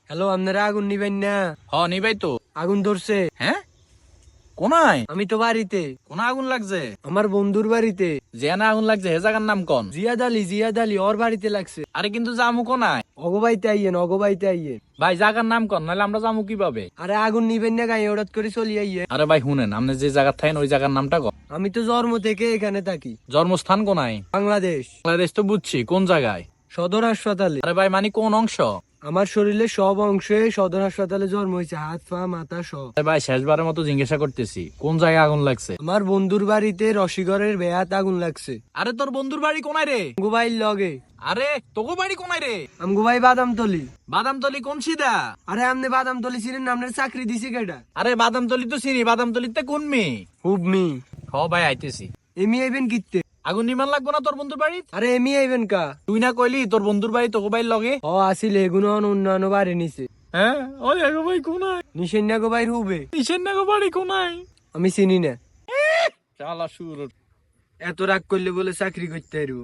Hello, আপনারা আগুন নিবেন না? নিবাই তো। আগুন ধরছে। হ্যাঁ, কোনায়? আমি তো বাড়িতে, কোন আগুন লাগছে? আমার বন্ধুর বাড়িতে। জেনা আগুন লাগছে, হে জায়গার নাম কোন? জিয়াদ আলী ওর বাড়িতে লাগছে। আরে কিন্তু জামু কোনায়? অগবাইতে আইয়েন, অগবাইতে আইয়েন। ভাই জায়গার নাম কোন, নাহলে আমরা জামু কিভাবে? আরে আগুন নিবেন না গায়ে হঠাৎ করে চলি আইয়েন। আরে ভাই শুনেন, আপনি যে জায়গার থাকেন ওই জায়গার নামটা কোন? আমি তো জন্ম থেকে এখানে থাকি, জন্মস্থান কোনায়? বাংলাদেশ। বাংলাদেশ তো বুঝছি, কোন জায়গায়? সদর হাসপাতালে। আরে ভাই মানে কোন অংশ? আমার শরীরের সব অংশে সদর হাসপাতালে জন্ম হয়েছে, হাত পা মাথা সব। আরে ভাই শেষবারের মতো জিজ্ঞাসা করতেছি, কোন জায়গায় আগুন লাগছে? আমার বন্ধুর বাড়িতে রসিগড়ের বেয়াত আগুন লাগছে। আরে তোর বন্ধুর বাড়ি কোনায় রে? গুবাইল লগে। আরে তোকে বাড়ি কোনায় রে? আমগুবাই বাদামতলি। বাদামতলি কোন সিধা? আরে আমনে বাদামতলি ছিলেন না, আপনার চাকরি দিছি কেটা? আরে বাদামতলি তো চিনি, বাদামতলিতে কোন মেয়ে? হুব মি। ভাই আইতেছি। এমি আইবেন কিত্তে? আগুন নিমান লাগবো না তোর বন্ধুর বাড়ি? আরে এমি আইবেন কা? তুই না কইলি তোর বন্ধুর বাড়ি তোকে বাড়ির লগে? আসিল এগুলো উন্নয়ন বাড়ি নিছে। হ্যাঁ, ওই আগো ভাই কোনায়? নিশেন্যা গো বাইর হুবে। নিশেন না গো বাড়ি কোনায়? আমি চিনি না। চালা শুরু। এত রাগ করলে বলে চাকরি করতে পারবো?